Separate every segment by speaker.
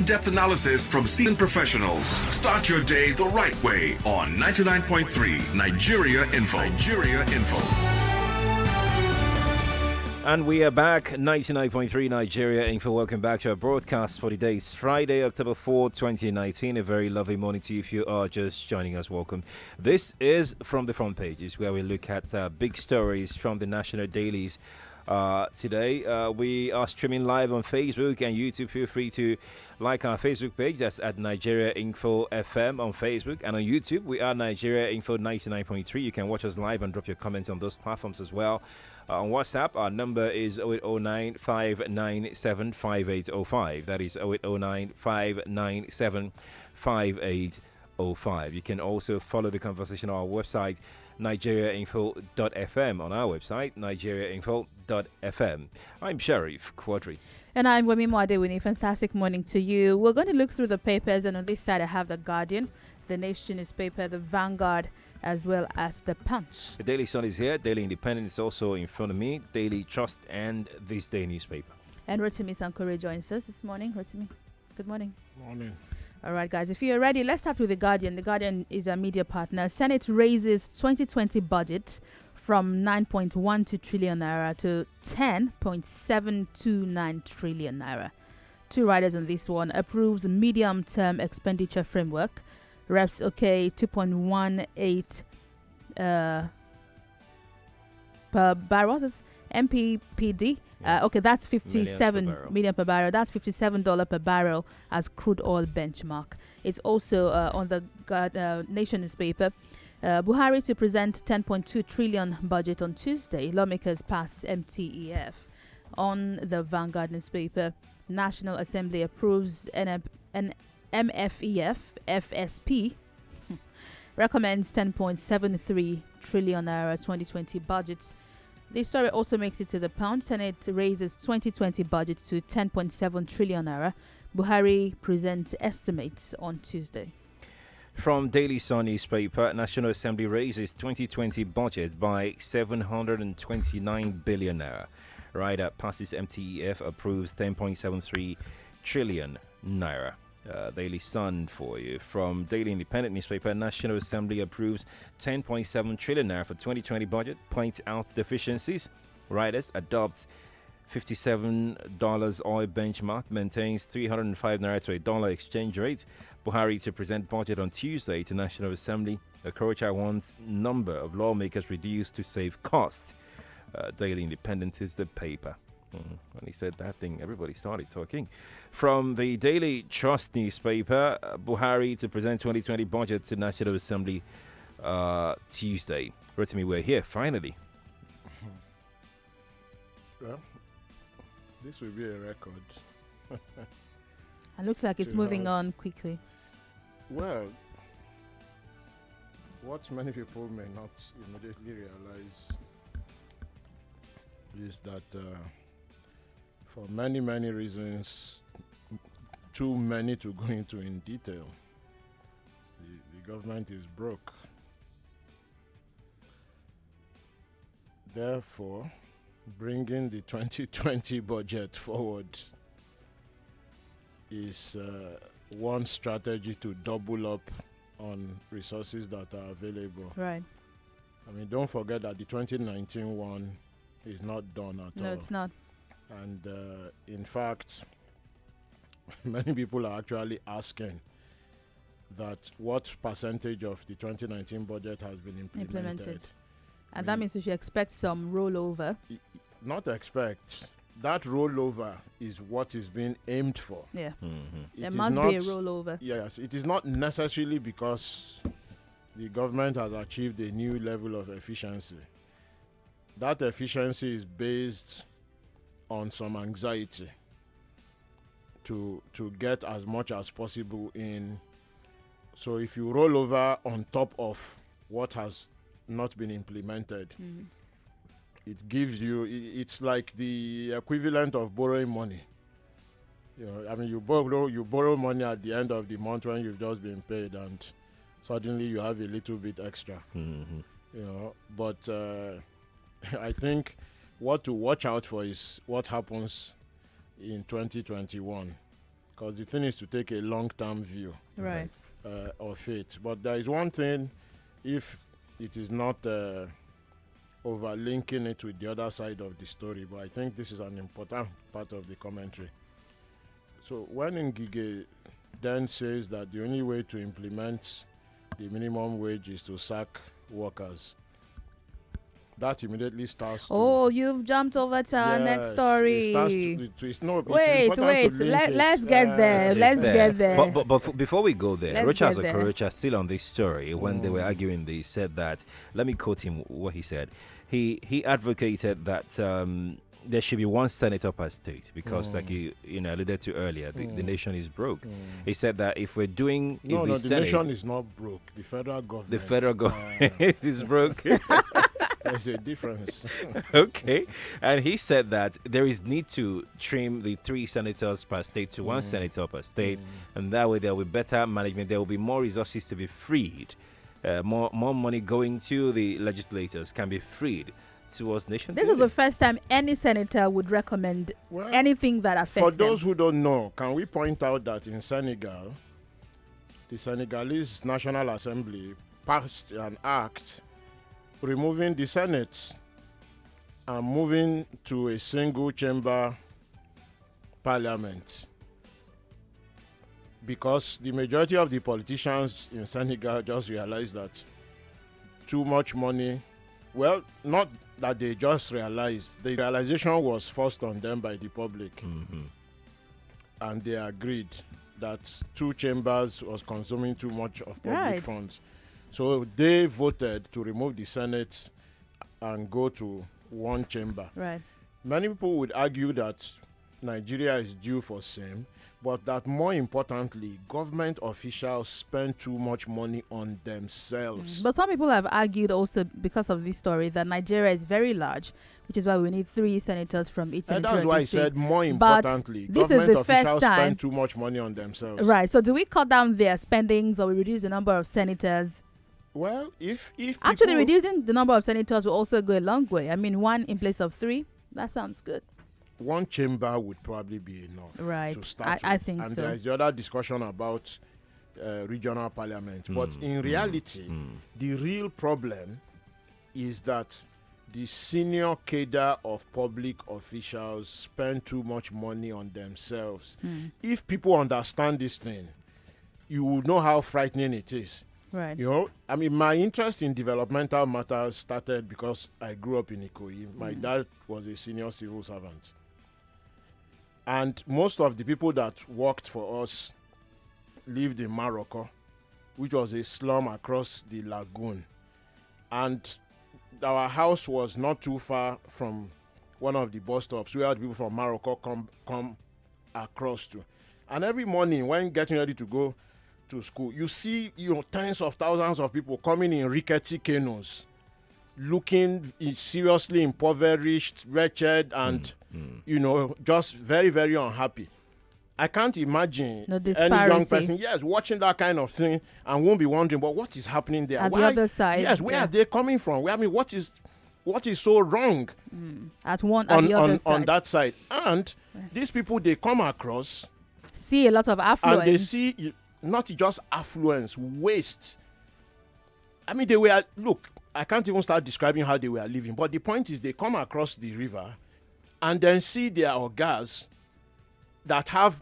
Speaker 1: in-depth analysis from seasoned professionals. Start your day the right way on 99.3 Nigeria Info. Nigeria Info.
Speaker 2: And we are back, 99.3 Nigeria Info. Welcome back to our broadcast for today. It's Friday, October 4, 2019. A very lovely morning to you. If you are just joining us, welcome. This is From the Front Pages, where we look at big stories from the national dailies. Today, we are streaming live on Facebook and YouTube. Feel free to like our Facebook page. That's at Nigeria Info FM on Facebook. And on YouTube, we are Nigeria Info 99.3. You can watch us live and drop your comments on those platforms as well. On WhatsApp, our number is 0809 597 5805. That is 0809 597 5805. You can also follow the conversation on our website, nigeriainfo.fm, on our website, nigeriainfo.fm. I'm Sheriff Quadry.
Speaker 3: And I'm Wemimo Adewuni. Fantastic morning to you. We're going to look through the papers, and on this side I have The Guardian, The Nation newspaper, The Vanguard, as well as The Punch.
Speaker 2: The Daily Sun is here. Daily Independent is also in front of me. Daily Trust and This Day newspaper.
Speaker 3: And Rotimi Sankore joins us this morning. Rotimi, good morning.
Speaker 4: Morning.
Speaker 3: All right, guys, if you're ready, let's start with The Guardian. The Guardian is a media partner. Senate raises 2020 budget from 9.12 trillion naira to 10.729 trillion naira. Two riders on this one. Approves medium-term expenditure framework. Reps okay 2.18 per barrel. That's MPPD. Okay, that's 57 million per barrel. That's $57 per barrel as crude oil benchmark. It's also on the Nation newspaper. Buhari to present 10.2 trillion budget on Tuesday. Lawmakers pass MTEF. On the Vanguard newspaper, National Assembly approves an MFEF FSP recommends 10.73 trillion naira 2020 budget. This story also makes it to the Pound. Senate raises 2020 budget to 10.7 trillion naira. Buhari presents estimates on Tuesday.
Speaker 2: From Daily Sun newspaper, National Assembly raises 2020 budget by 729 billion naira. Rider passes MTEF, approves 10.73 trillion naira. Daily Sun for you. From Daily Independent newspaper, National Assembly approves 10.7 trillion naira for 2020 budget, point out deficiencies. Riders adopt $57 oil benchmark, maintains 305 naira to a dollar exchange rate. Buhari to present budget on Tuesday to National Assembly. Okorocha wants number of lawmakers reduced to save costs. Daily Independent is the paper. When he said that thing, everybody started talking. From the Daily Trust newspaper, Buhari to present 2020 budget to National Assembly Tuesday. Rotimi, we're here finally.
Speaker 4: Well, this will be a record.
Speaker 3: It looks like it's moving on quickly.
Speaker 4: Well, what many people may not immediately realize is that for many, many reasons, too many to go into in detail, the government is broke. Therefore, bringing the 2020 budget forward is one strategy to double up on resources that are available.
Speaker 3: Right.
Speaker 4: I mean, don't forget that the 2019 one is not done at all.
Speaker 3: No, it's not.
Speaker 4: And in fact, many people are actually asking that what percentage of the 2019 budget has been implemented.
Speaker 3: And that means we should expect some rollover.
Speaker 4: Not expect. That rollover is what is being aimed for.
Speaker 3: Yeah.
Speaker 2: Mm-hmm.
Speaker 3: There must be a rollover.
Speaker 4: Yes. It is not necessarily because the government has achieved a new level of efficiency. That efficiency is based on some anxiety to get as much as possible in. So if you roll over on top of what has not been implemented, it gives you, it's like the equivalent of borrowing money. You know, I mean, you borrow money at the end of the month when you've just been paid, and suddenly you have a little bit extra.
Speaker 2: Mm-hmm.
Speaker 4: You know, but I think what to watch out for is what happens in 2021, because the thing is to take a long-term view
Speaker 3: Right.
Speaker 4: of it. But there is one thing, if it is not overlinking it with the other side of the story, but I think this is an important part of the commentary. So when Ngige then says that the only way to implement the minimum wage is to sack workers, that immediately starts to...
Speaker 3: Oh, you've jumped over to our next
Speaker 4: Yes,
Speaker 3: story.
Speaker 4: it starts to, it's no, it's
Speaker 3: Wait.
Speaker 4: important to link it.
Speaker 3: Let's get there.
Speaker 4: Yes,
Speaker 3: Let's
Speaker 4: yes.
Speaker 3: get there.
Speaker 2: But before we go there,
Speaker 3: Let's
Speaker 2: Rochas
Speaker 3: get there.
Speaker 2: Okorocha, still on this story, when they were arguing, they said that, let me quote him what he said. He advocated that there should be one senator per state because, like you alluded to earlier, the nation is broke. He said that if we're doing
Speaker 4: No,
Speaker 2: if
Speaker 4: the
Speaker 2: Senate,
Speaker 4: nation is not broke. The federal government.
Speaker 2: the federal government is broke.
Speaker 4: There's a difference.
Speaker 2: Okay, and he said that there is need to trim the 3 senators per state to 1 senator per state, and that way there will be better management. There will be more resources to be freed. More money going to the legislators can be freed towards nation
Speaker 3: This is
Speaker 2: building.
Speaker 3: the first time any senator would recommend
Speaker 4: Well,
Speaker 3: anything that affects
Speaker 4: for those
Speaker 3: them.
Speaker 4: who don't know, can we point out that in Senegal, the Senegalese National Assembly passed an act removing the Senate and moving to a single chamber parliament, because the majority of the politicians in Senegal just realized that too much money, well, not that they just realized, the realization was forced on them by the public, and they agreed that 2 chambers was consuming too much of public
Speaker 3: Right.
Speaker 4: funds. So they voted to remove the Senate and go to 1 chamber.
Speaker 3: Right.
Speaker 4: Many people would argue that Nigeria is due for same, but that more importantly, government officials spend too much money on themselves.
Speaker 3: But some people have argued also because of this story that Nigeria is very large, which is why we need 3 senators from each
Speaker 4: And
Speaker 3: senatorial
Speaker 4: that's why I
Speaker 3: district.
Speaker 4: said more
Speaker 3: But
Speaker 4: importantly,
Speaker 3: this is
Speaker 4: government
Speaker 3: the first
Speaker 4: officials
Speaker 3: time-
Speaker 4: spend too much money on themselves.
Speaker 3: Right. So do we cut down their spendings or we reduce the number of senators?
Speaker 4: Well, if
Speaker 3: Actually,
Speaker 4: people-
Speaker 3: reducing the number of senators will also go a long way. I mean, 1 in place of 3. That sounds good.
Speaker 4: 1 chamber would probably be enough
Speaker 3: Right.
Speaker 4: to start
Speaker 3: I
Speaker 4: with.
Speaker 3: think
Speaker 4: and
Speaker 3: so.
Speaker 4: there's the other discussion about regional parliament. But in reality, the real problem is that the senior cadre of public officials spend too much money on themselves. If people understand this thing, you will know how frightening it is.
Speaker 3: Right.
Speaker 4: You know, I mean, my interest in developmental matters started because I grew up in Ikoyi. My dad was a senior civil servant. And most of the people that worked for us lived in Morocco, which was a slum across the lagoon. And our house was not too far from one of the bus stops where the people from Morocco come across to. And every morning when getting ready to go to school, you see, tens of thousands of people coming in rickety canoes, looking seriously impoverished, wretched, and just very, very unhappy. I can't imagine
Speaker 3: No
Speaker 4: any young
Speaker 3: disparity.
Speaker 4: person, watching that kind of thing and won't be wondering, but what is happening there?
Speaker 3: At the other side,
Speaker 4: Yes, where
Speaker 3: yeah.
Speaker 4: are they coming from? What is so wrong
Speaker 3: At the other side.
Speaker 4: on that side? And these people, they come across
Speaker 3: See a lot of affluence.
Speaker 4: and they see not just affluence, waste. I mean, I can't even start describing how they were living, but the point is they come across the river and then see their ogas that have,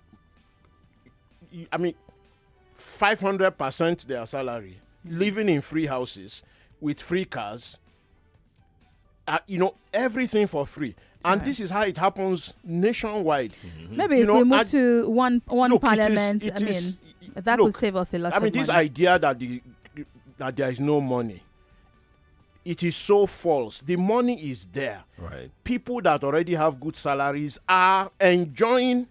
Speaker 4: 500% their salary, living in free houses with free cars, everything for free. And this is how it happens nationwide.
Speaker 3: Maybe if we move to one
Speaker 4: Look,
Speaker 3: parliament, that could save us a lot of money.
Speaker 4: this idea that there is no money, it is so false. The money is there.
Speaker 2: Right.
Speaker 4: People that already have good salaries are enjoying.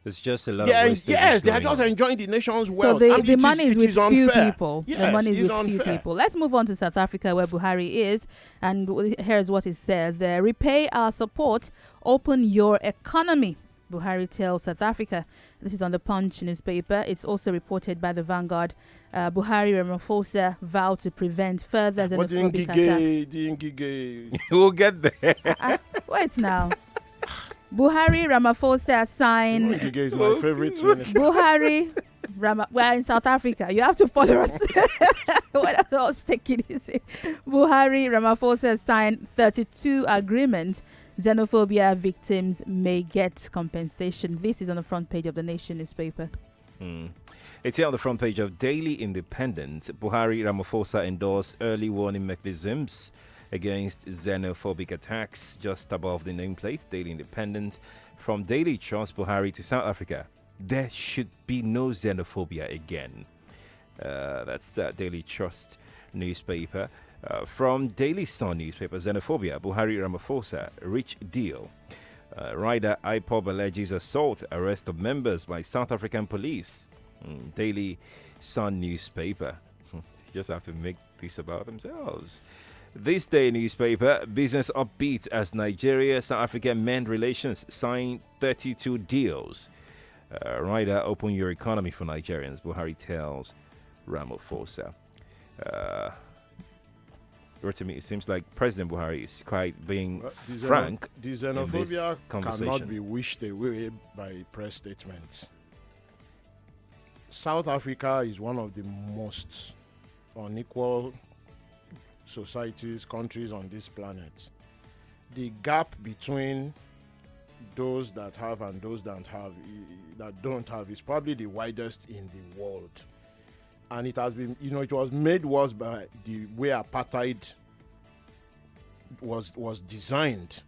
Speaker 2: It's just a lot of wastage.
Speaker 4: Yes, they are
Speaker 2: going
Speaker 4: just
Speaker 2: on.
Speaker 4: enjoying the nation's
Speaker 3: So
Speaker 4: wealth.
Speaker 3: the
Speaker 4: And
Speaker 3: money is
Speaker 4: it
Speaker 3: with few
Speaker 4: unfair.
Speaker 3: people.
Speaker 4: Yes,
Speaker 3: The money is
Speaker 4: it's
Speaker 3: with few
Speaker 4: unfair.
Speaker 3: people. Let's move on to South Africa, where Buhari is, and here's what it says: repay our support, open your economy. Buhari tells South Africa. This is on the Punch newspaper. It's also reported by the Vanguard. Buhari Ramaphosa vowed to prevent further
Speaker 4: But
Speaker 3: xenophobic attacks.
Speaker 4: the Ngige,
Speaker 2: We'll get there.
Speaker 3: Wait now. Buhari Ramaphosa sign.
Speaker 4: Ngige is my favorite minister.
Speaker 3: Buhari we're in South Africa. You have to follow us. What else take it easy? Buhari Ramaphosa signed 32 agreements. Xenophobia victims may get compensation. This is on the front page of the Nation newspaper.
Speaker 2: It's here on the front page of Daily Independent. Buhari Ramaphosa endorsed early warning mechanisms against xenophobic attacks. Just above the nameplate, Daily Independent. From Daily Trust, Buhari to South Africa. There should be no xenophobia again. That's Daily Trust newspaper. From Daily Sun newspaper, xenophobia, Buhari Ramaphosa, rich deal. Rider IPOB alleges assault, arrest of members by South African police. Daily Sun newspaper. You just have to make this about themselves. This day newspaper, business upbeat as Nigeria, South Africa mend relations, sign 32 deals. Rider, open your economy for Nigerians, Buhari tells Ramaphosa. Rotimi, it seems like President Buhari is quite being frank.
Speaker 4: The xenophobia cannot be wished away by press statements. South Africa is one of the most unequal societies, countries on this planet. The gap between those that have and those that don't have is probably the widest in the world. And it has been, it was made worse by the way apartheid was designed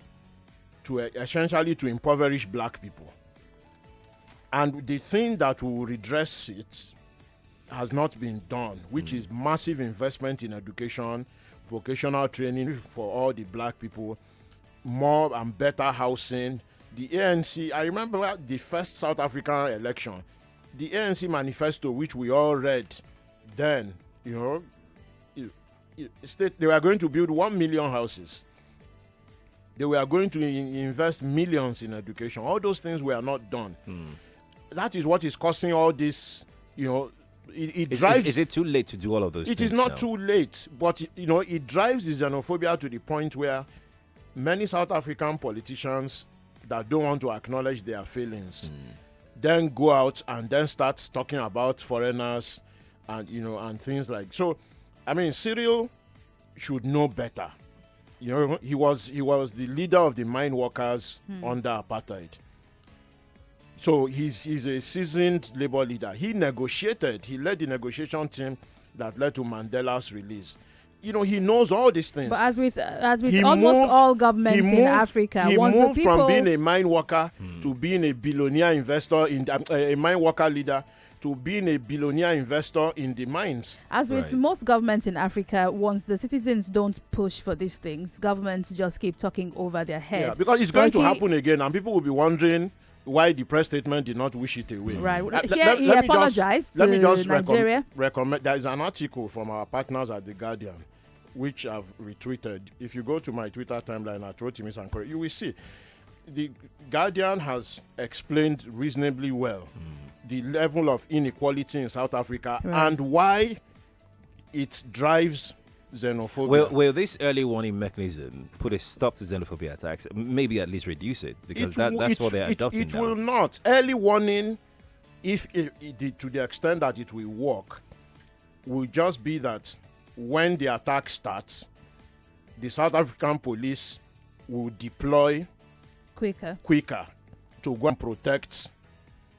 Speaker 4: to essentially to impoverish black people. And the thing that will redress it has not been done, which is massive investment in education, vocational training for all the black people, more and better housing. The ANC, I remember the first South African election, the ANC manifesto, which we all read then, they were going to build 1 million houses. They were going to invest millions in education. All those things were not done. That is what is causing all this, it drives.
Speaker 2: Is it too late to do all of those things?
Speaker 4: It is not
Speaker 2: now?
Speaker 4: too late, but it drives the xenophobia to the point where many South African politicians that don't want to acknowledge their failings then go out and then start talking about foreigners and and things like so. I mean, Cyril should know better. He was the leader of the mine workers under apartheid. So he's a seasoned labor leader. He led the negotiation team that led to Mandela's release. He knows all these things.
Speaker 3: But as with almost all governments in Africa,
Speaker 4: he
Speaker 3: once
Speaker 4: moved
Speaker 3: the people
Speaker 4: from being a mine worker to being a billionaire investor in a mine worker leader to being a billionaire investor in the mines.
Speaker 3: As with most governments in Africa, once the citizens don't push for these things, governments just keep talking over their heads.
Speaker 4: Yeah, because it's going to happen again, and people will be wondering why the press statement did not wish it away.
Speaker 3: Right. He apologized to Nigeria.
Speaker 4: Recommend. There is an article from our partners at The Guardian, which I've retweeted. If you go to my Twitter timeline at Rotimi Sankore, you will see. The Guardian has explained reasonably well the level of inequality in South Africa and why it drives xenophobia.
Speaker 2: Will this early warning mechanism put a stop to xenophobia attacks? Maybe at least reduce it, because that's what they're adopting
Speaker 4: It
Speaker 2: now.
Speaker 4: will not. Early warning, if to the extent that it will work, will just be that when the attack starts, the South African police will deploy quicker to go and protect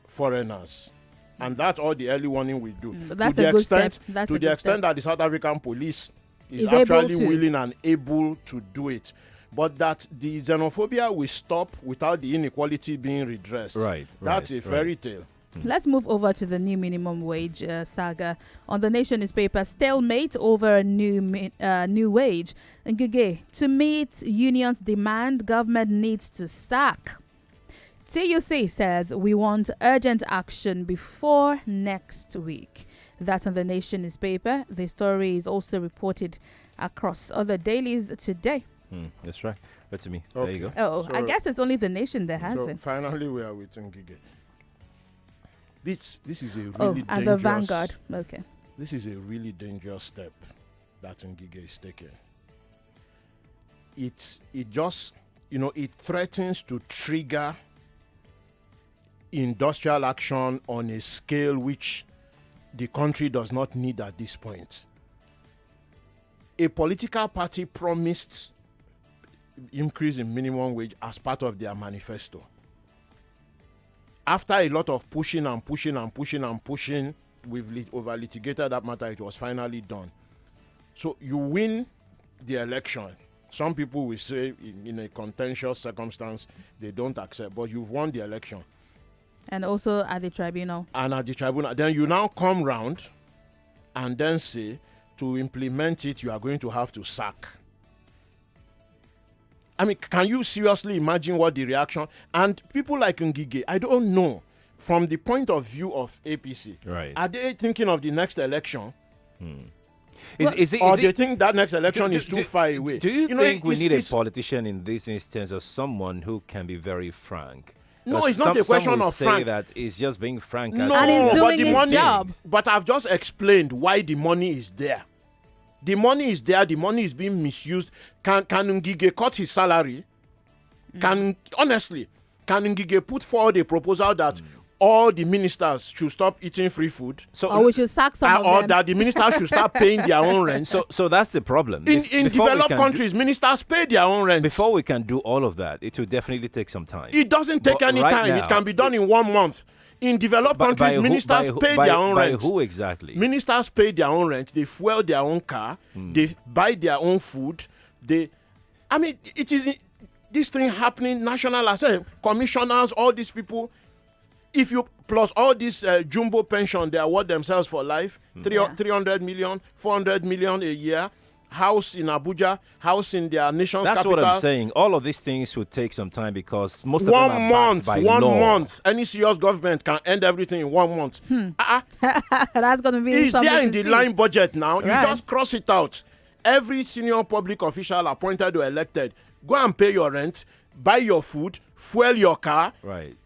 Speaker 4: foreigners. And that's all the early warning will do.
Speaker 3: That's a good step.
Speaker 4: To the extent that the South African police is actually willing and able to do it. But that the xenophobia will stop without the inequality being redressed. That's a fairy tale.
Speaker 3: Let's move over to the new minimum wage saga. On the Nation newspaper, stalemate over a new wage. Ngige, to meet unions' demand, government needs to sack. TUC says we want urgent action before next week. That's on the Nation newspaper. The story is also reported across other dailies today.
Speaker 2: That's right. That's me.
Speaker 4: Okay.
Speaker 2: There you go.
Speaker 3: Oh, I guess it's only the Nation that has it.
Speaker 4: Finally, we are with Ngige. This is a really dangerous...
Speaker 3: and the Vanguard. Okay.
Speaker 4: This is a really dangerous step that Ngige is taking. It just it threatens to trigger industrial action on a scale which the country does not need at this point. A political party promised increase in minimum wage as part of their manifesto. After a lot of pushing, we've over-litigated that matter, it was finally done. So you win the election. Some people will say in a contentious circumstance, they don't accept, but you've won the election.
Speaker 3: And also at the tribunal.
Speaker 4: Then you now come round and then say, to implement it, you are going to have to sack. I mean, can you seriously imagine what the reaction? And people like Ngige, I don't know, from the point of view of APC,
Speaker 2: right,
Speaker 4: are they thinking of the next election?
Speaker 2: Or
Speaker 4: they think that next election is too far away?
Speaker 2: Do you think we need a politician in this instance, or someone who can be very frank?
Speaker 4: No, it's not a question of frank.
Speaker 2: That it's just being frank.
Speaker 4: No,
Speaker 3: and he's doing
Speaker 4: but the
Speaker 3: his
Speaker 4: money,
Speaker 3: job.
Speaker 4: But I've just explained why the money is there. The money is there. The money is being misused. Can Ngige cut his salary? Can Ngige put forward a proposal that all the ministers should stop eating free food?
Speaker 3: Or we should sack some of
Speaker 4: or
Speaker 3: them.
Speaker 4: that the ministers should start paying their own rent.
Speaker 2: So that's the problem.
Speaker 4: In developed countries, ministers pay their own rent.
Speaker 2: Before we can do all of that, it will definitely take some time.
Speaker 4: It doesn't take any time. It can be done in 1 month. In developed countries, ministers pay their own rent.
Speaker 2: By who exactly?
Speaker 4: Ministers pay their own rent. They fuel their own car. They buy their own food. It is this thing happening. National Assembly, commissioners, all these people. If you plus all this jumbo pension, they award themselves for life. 300 million, 400 million a year. House in Abuja, house in their nation's capital.
Speaker 2: That's what I'm saying. All of these things will take some time because most of them are backed by
Speaker 4: One
Speaker 2: law.
Speaker 4: month. Any serious government can end everything in 1 month.
Speaker 3: That's going to be
Speaker 4: It's there in the line budget now.
Speaker 3: Right.
Speaker 4: You just cross it out. Every senior public official appointed or elected, go and pay your rent, buy your food, fuel your car.
Speaker 2: Right.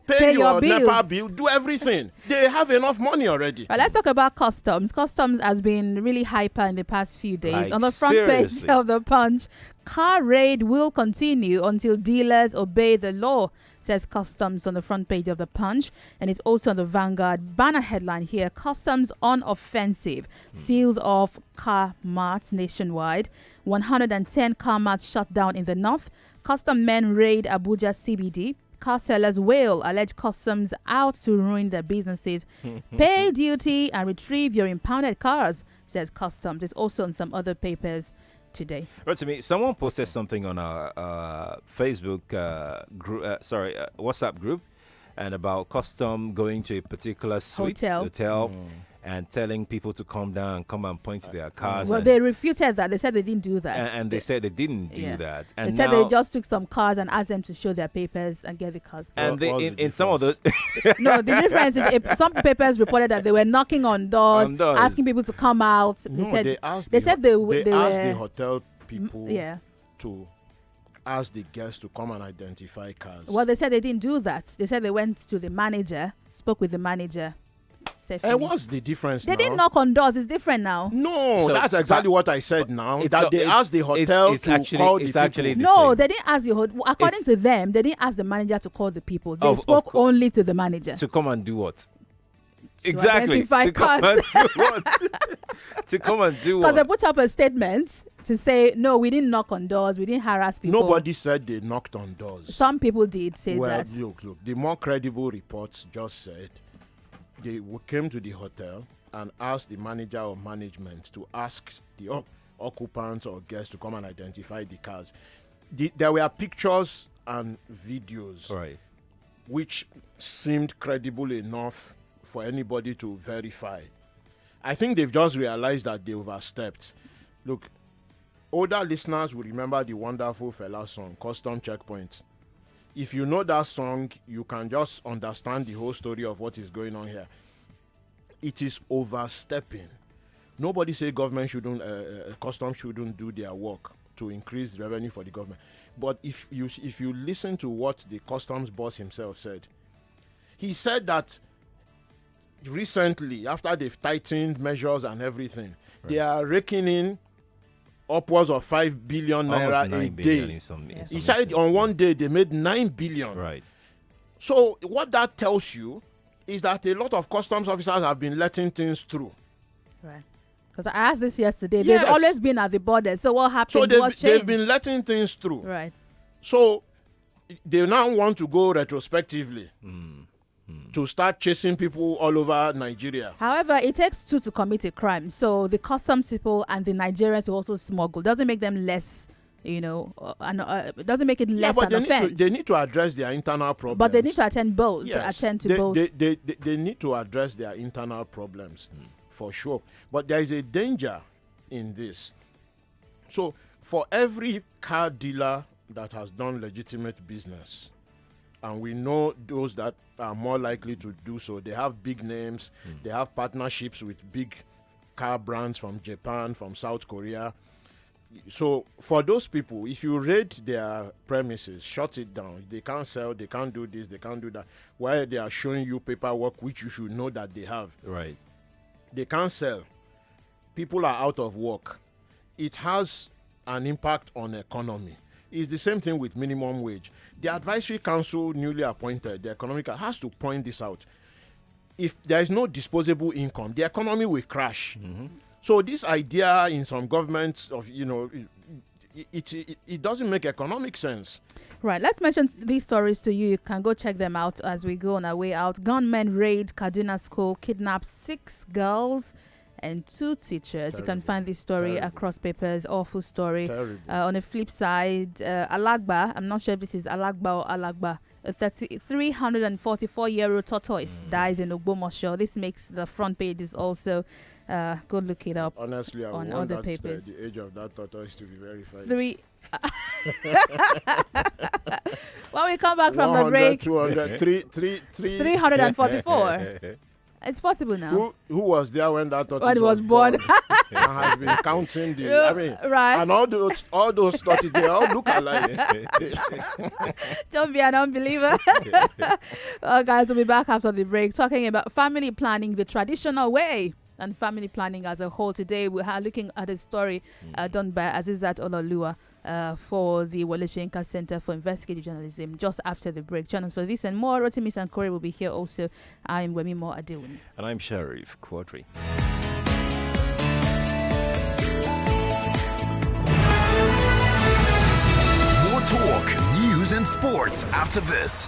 Speaker 4: Pay your
Speaker 3: bills.
Speaker 4: NEPA bill, do everything. They have enough money already.
Speaker 3: But let's talk about customs. Customs has been really hyper in the past few days.
Speaker 2: Like,
Speaker 3: on the front
Speaker 2: seriously.
Speaker 3: page of the Punch, car raid will continue until dealers obey the law, says Customs on the front page of the Punch. And it's also on the Vanguard banner headline here. Customs on offensive. Seals off car marts nationwide. 110 car marts shut down in the north. Custom men raid Abuja CBD. Car sellers wail, alleged customs out to ruin their businesses. Pay duty and retrieve your impounded cars, says Customs. It's also on some other papers today.
Speaker 2: Rotimi, someone posted something on our Facebook WhatsApp group, and about custom going to a particular suite hotel and telling people to come down and come and point to their cars.
Speaker 3: Well, they refuted that. They said they didn't do that.
Speaker 2: And they said they didn't do that. And
Speaker 3: they said they just took some cars and asked them to show their papers and get the cars back.
Speaker 2: And in some of those...
Speaker 3: No, the difference is some papers reported that they were knocking on doors, asking people to come out.
Speaker 4: They asked the hotel people to ask the guests to come and identify cars.
Speaker 3: Well, they said they didn't do that. They said they went to the manager, spoke with the manager.
Speaker 4: What's the difference
Speaker 3: They didn't knock on doors. It's different now.
Speaker 4: No, that's exactly what I said now. That they asked the hotel to call the people.
Speaker 3: No, they didn't ask the hotel. According to them, they didn't ask the manager to call the people. They spoke only to the manager.
Speaker 2: To come and do what?
Speaker 3: Exactly.
Speaker 2: To come and do what? To come and do what?
Speaker 3: Because they put up a statement to say, no, we didn't knock on doors. We didn't harass people.
Speaker 4: Nobody said they knocked on doors.
Speaker 3: Some people did say that.
Speaker 4: Well, look. The more credible reports just said they came to the hotel and asked the manager or management to ask the occupants or guests to come and identify the cars. There were pictures and videos which seemed credible enough for anybody to verify. I think they've just realized that they overstepped. Look, older listeners will remember the wonderful Fela song, Custom Checkpoint. If you know that song, you can just understand the whole story of what is going on here. It is overstepping. Nobody say government shouldn't, customs shouldn't do their work to increase the revenue for the government. But if you listen to what the customs boss himself said, he said that recently, after they've tightened measures and everything, they are raking in upwards of 5 billion naira
Speaker 2: Almost 9
Speaker 4: a
Speaker 2: billion
Speaker 4: day.
Speaker 2: in some
Speaker 4: He said on one day they made 9 billion.
Speaker 2: Right.
Speaker 4: So what that tells you is that a lot of customs officers have been letting things through.
Speaker 3: Right. Because I asked this yesterday.
Speaker 4: Yes.
Speaker 3: They've always been at the border. So what happened?
Speaker 4: So
Speaker 3: What
Speaker 4: they've
Speaker 3: changed?
Speaker 4: been letting things through.
Speaker 3: Right.
Speaker 4: So they now want to go retrospectively to start chasing people all over Nigeria.
Speaker 3: However, it takes two to commit a crime. So the customs people and the Nigerians who also smuggle doesn't make them less, it doesn't make it less
Speaker 4: but
Speaker 3: an offense.
Speaker 4: they need to address their internal problems.
Speaker 3: But they need to attend both.
Speaker 4: Yes,
Speaker 3: To attend to
Speaker 4: they,
Speaker 3: both.
Speaker 4: They need to address their internal problems for sure. But there is a danger in this. So for every car dealer that has done legitimate business, and we know those that are more likely to do so, they have big names, they have partnerships with big car brands from Japan, from South Korea. So for those people, if you raid their premises, shut it down, they can't sell, they can't do this, they can't do that, while they are showing you paperwork which you should know that they have.
Speaker 2: Right.
Speaker 4: They can't sell. People are out of work. It has an impact on the economy. It's the same thing with minimum wage. The advisory council newly appointed, the economic, has to point this out. If there is no disposable income, the economy will crash. So this idea in some governments of, it doesn't make economic sense.
Speaker 3: Right, let's mention these stories to you. You can go check them out as we go on our way out. Gunmen raid Kaduna school, kidnap 6 girls and 2 teachers. You can find this story across papers. Awful story. On the flip side, Alagba, I'm not sure if this is Alagba or Alagba, a 344-year-old tortoise dies in Ogbomoso. This makes the front pages also. Go look it up.
Speaker 4: Honestly, I
Speaker 3: on
Speaker 4: want
Speaker 3: other
Speaker 4: that,
Speaker 3: papers.
Speaker 4: The age of that tortoise to be verified.
Speaker 3: When we come back from the break,
Speaker 4: 200,
Speaker 3: 344. It's possible now.
Speaker 4: Who was there when that tortoise
Speaker 3: When it was born?
Speaker 4: and has been counting
Speaker 3: Right.
Speaker 4: and all those tortoises, they all look alike.
Speaker 3: Don't be an unbeliever. Guys, we'll be back after the break talking about family planning the traditional way and family planning as a whole. Today we are looking at a story done by Azizat Olalua for the Wole Soyinka Center for Investigative Journalism just after the break. Join us for this and more. Rotimi Sankore will be here also. I'm Wemimo Adewuni.
Speaker 2: And I'm Sheriff Quadry.
Speaker 5: More talk, news and sports after this.